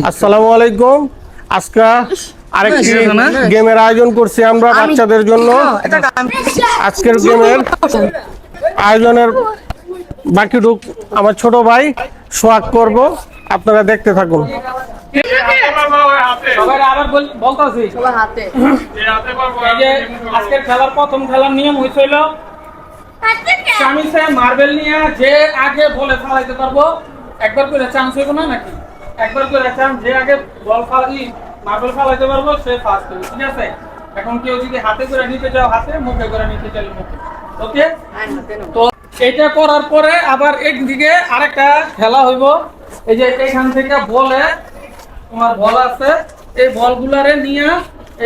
আসসালামু আলাইকুম। আজকে আরেকটি গেমের আয়োজন করছি আমরা বাচ্চাদের জন্য। আজকের গেমের আয়োজনের বাকিটুক আমার ছোট ভাই সোহাগ করব, আপনারা দেখতে থাকুন। আজকের খেলার প্রথম খেলার নিয়ম হয়েছিল মার্বেল নিয়ে যে আগে বলে ফালাইতে পারবো, একবার করে চান্স হইব না নাকি? একবার করে চান্স, যে আগে বল মার্বেল ফালাইতে পারবো সে ফার্স্ট হবে, ঠিক আছে? এখন কেউ যদি হাতে করে নিতে চাও হাতে, মুখে করে নিতে চাইলে মুখে, ওকে? তো এটা করার পরে আবার একদিকে আরেকটা খেলা হইব। এই যে এখান থেকে বলে তোমার বল আছে, এই বলগুলারে নিয়ে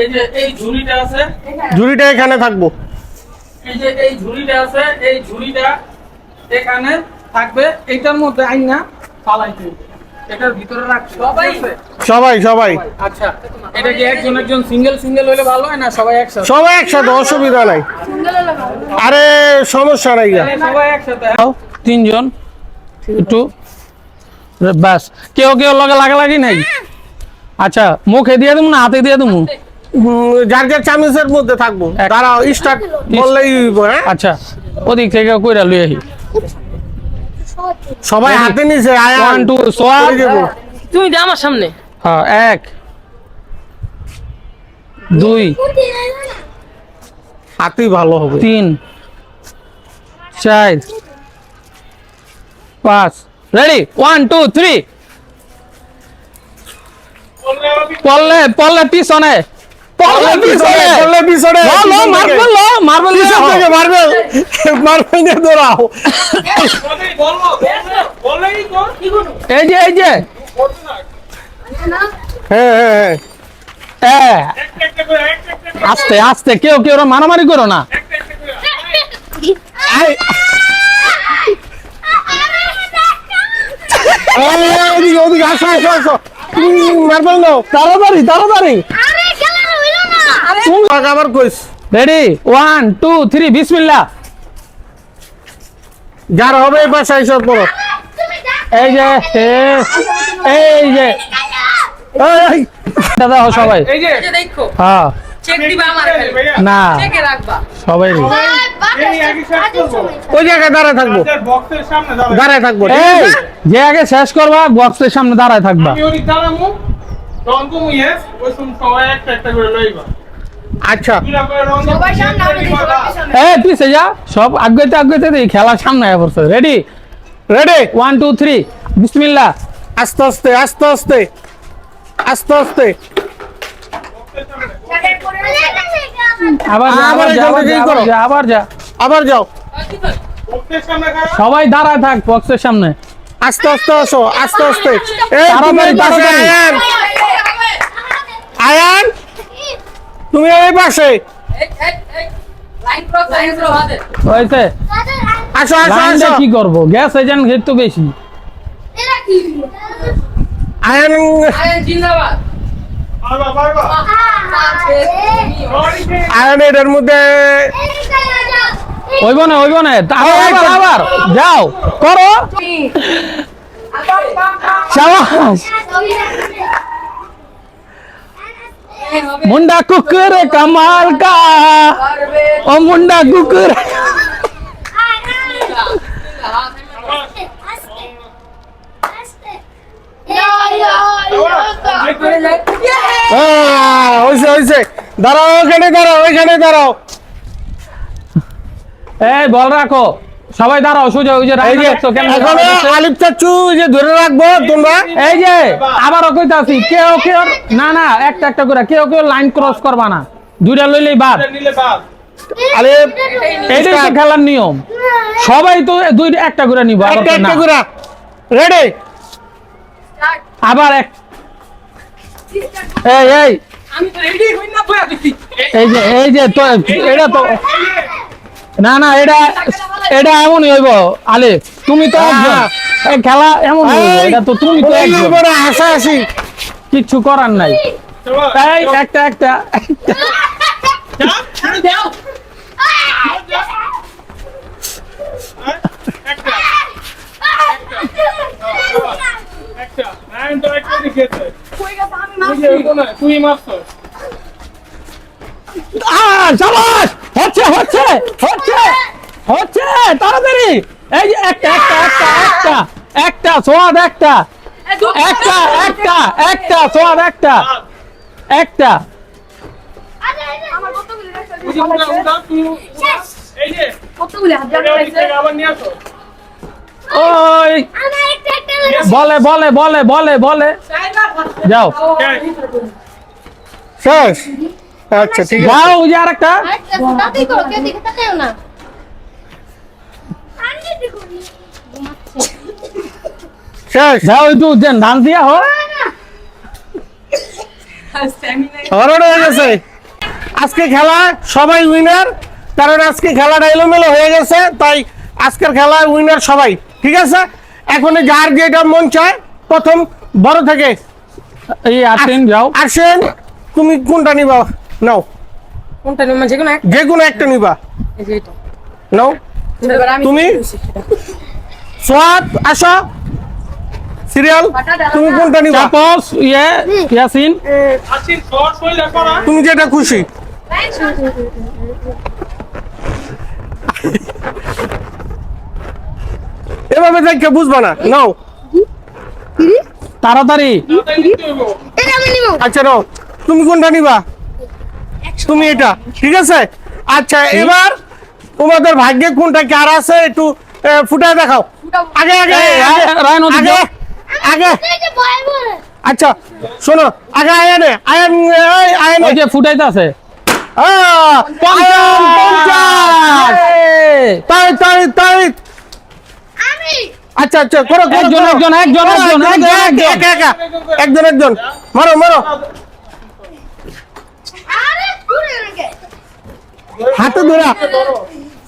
এই যে এই ঝুড়িটা আছে, ঝুড়িটা এখানে থাকবো। এই যে এই ঝুড়িটা আছে, এই ঝুড়িটা এখানে থাকবে, এইটার মধ্যে আইনা ফালাইতে হবে। এটার ভিতরে রাখতে সবাই সবাই। আচ্ছা, এটা কি একজন একজন সিঙ্গেল সিঙ্গেল হইলে ভালো হয় না সবাই একসাথে? সবাই একসাথে, অসুবিধা নাই। আরে সমস্যা নাই, সবাই একসাথে। তিনজন একটু বাস, কেউ কেউ লগে লাগালাগি নাই। আচ্ছা, মুখে দিয়ে দেবো না হাতে দিয়ে দেবো? যার যার চামচের মধ্যে থাকবো। তারা স্টার্ট বললেই হইব। হ্যাঁ, আচ্ছা, ওদিক থেকে কইরা লই আহি। সবাই হাতে নিছে। 1 2 সোয়াল তুমি দে আমার সামনে। হ্যাঁ, 1 2 হাতেই ভালো হবে। 3 4 5 রেডি 1 2 3 পল্লে পল্লে পিছনে পল্লে পিছনে বললে পিছনে লো মার্বেল মার্বেল থেকে মার্বেল মার্বেল নিয়ে দৌড়াও। এই যে হ্যাঁ হ্যাঁ হ্যাঁ, আস্তে আস্তে, কেউ কেউ মারামারি করো না। ওদিকে ওদিকে আসো আসো আসো। মার্বেল নাও, তাড়াতাড়ি তাড়াতাড়ি। তুমি আবার কইস। রেডি 1 2 3 বিসমিল্লাহ। যার হবে এই পাশে এসব পড়ো। এই যে এই যে এই দাদা সবাই এই যে দেখো, হ্যাঁ চেক দিবা আমার খালি না চেকে রাখবা সবাই ওই জায়গায় দাঁড়ায় থাকবো, দাঁড়ায় থাকবো। এই যে আগে শেষ করবা বক্সের সামনে দাঁড়ায় থাকবা। আচ্ছা, এই পিছে যা, সব আগ্রহতে আগ্রহতে দেই খেলার সামনে আয়া পড়ছে। রেডি রেডি 1 2 3 বিসমিল্লাহ। আস্তে আস্তে আস্তে আস্তে আস্তে আস্তে। আবার যা, আবার আবার যা, এখান আবার থেকেই যা, করো। আবার যা। আবার যাও। সবাই দাঁড়ায় থাক বক্সের সামনে। আস্তে আস্তে আসো, আস্তে আস্তে। এই তুমি তাড়াতাড়ি, এই পাশে, তাড়াতাড়ি। আয়ান আয়ান তুমি এই পাশে লাইন ক্রস হাতে হইছে? আসো আসো লাইনটা আসো। কি করব? গ্যাস এজেন্ট তো বেশি। আয়ান আরে জিন্দাবাদ আয়ান এটার মধ্যে হইব না আবার আবার যাও করো। শাবাশ। मुंडा कुकुर कमाल का, ओ मुंडा कुकुर। হয়েছে হয়েছে। দাঁড়াও ওখানে, দাঁড়াও ওইখানে দাঁড়াও। এই বল রাখো, সবাই দাঁড়াও সোজা। ওই যে এই যে এখন আলিফ চাচ্চু যে ধরে রাখবো তোমরা। এই যে আবারও কইতাছি, কেউ কেউ না না একটা একটা করে, কেউ কেউ লাইন ক্রস করবা না, দুইটা লইলেই বাদ। আলিফ এইটাই তো খেলার নিয়ম, সবাই তো দুইটা একটা করে নিব। একটা একটা করে রেডি। আবার এক। এই এই আমি তো রেডি হই না বয়া দিছি এই যে তো এটা তো না না, এটা এমনই হইব। আলে তুমি তো একজন, এই খেলা এমন হইব, এটা তো তুমি তো একজন, হাসা হাসি কিচ্ছু করার নাই। এই একটা একটা দাও একটা, 9 তো একটা লিখেছে। তুই মারছো শাবাশ হচ্ছে হচ্ছে হচ্ছে হচ্ছে তাড়াতাড়ি এই যে একটা একটা একটা একটা একটা সোয়াদ একটা একটা একটা একটা সোয়াদ একটা একটা আমার কতগুলো রাখছে তুই উঠা, তুই উঠা। এই যে কতগুলো হাত এটা ওদিক থেকে আবার নিয়ে আসো ওই বলে বলে বলে বলে বলে যাও শেষ আচ্ছা ঠিক আছে যাও ওই যে আরেকটা শেষ যাও একটু দেন ধান দিয়া হোক হরণ হয়ে গেছে আজকে খেলা সবাই উইনার কারণ আজকে খেলাটা এলোমেলো হয়ে গেছে তাই আজকের খেলায় উইনার সবাই ঠিক আছে এখন যার যেটা মন চায় প্রথম বড় থেকে এই আসেন যাও আসেন তুমি কোনটা নিবা নাও কোনটা নিব যে কোনো যে কোনো একটা নিবা এই যে এটা নাও তুমি সোয়াদ আসো সিরিয়াল তুমি কোনটা নিবা চাপস ইয়াসিন আসিন শর্ট হইলে করা তুমি যেটা খুশি এভাবে দেখে বুঝবা না নাও তাড়াতাড়ি তাড়াতাড়ি নিতে হইব আচ্ছা নাও তুমি কোনটা নিবা তুমি এটা ঠিক আছে আচ্ছা এবার তোমাদের ভাগ্যে কোনটা কার আছে একটু ফুটায় দেখাও আগে আগে আগে, রায়ন আগে আগে আচ্ছা শোনো আগে আয়ানে আয়ান আয়ানে ওই যে ফুটাইতে আছে তাই তাই তাই আচ্ছা আচ্ছা করো করো, একজন, করো। একজন, একজন, করো, একজন, একজন, একজন। একা, একা। একজন একজন মারো মারো হাতে ধরা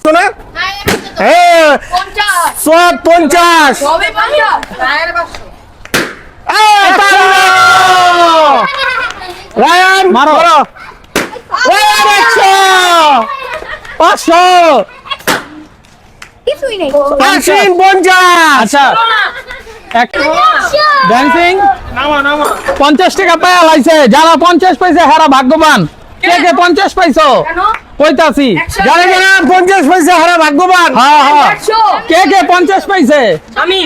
শোনা হ্যাঁ 50 রায়ান মারো। মারো রায়ান 500 কিছুই নেই আসিন 50 আচ্ছা এক ড্যান্সিং নামা নামা 50 টাকা পায়া লাইছে যারা 50 পাইছে হারা ভাগ্যবান কে কে 50 পাইছো কইতাছি যারা যারা 50 পয়সা হারা ভাগ্যবান হ্যাঁ হ্যাঁ কে কে 50 পাইছে আমি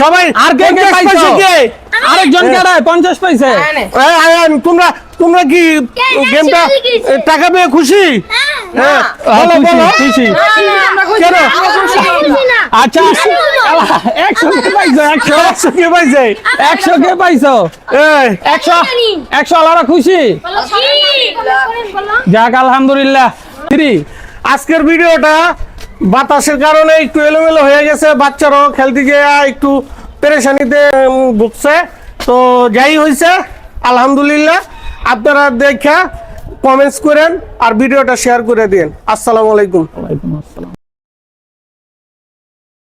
সবাই আর কে কে 50 পাইছো পয়সা কে আরেকজন কেডায় 50 পাইছে এই আয়ান তোমরা তোমরা কি গেমটা টাকা পেয়ে খুশি হ্যাঁ বলো খুশি, বলো খুশি কেন আচ্ছা 100 কে পাইছো 100 কে পাইছে 100 কে পাইছো এই 100 100 আলারা খুশি যাক আলহামদুলিল্লাহ 3 আজকের ভিডিওটা বাতাসের কারণে একটু এলোমেলো হয়ে গেছে বাচ্চারাও খেলতে গিয়ে একটু পেরেশানিতে ভুগছে তো যাই হয়েছে আলহামদুলিল্লাহ আপনারা দেখা কমেন্টস করেন আর ভিডিওটা শেয়ার করে দিন আসসালামু আলাইকুম ওয়ালাইকুম আসসালাম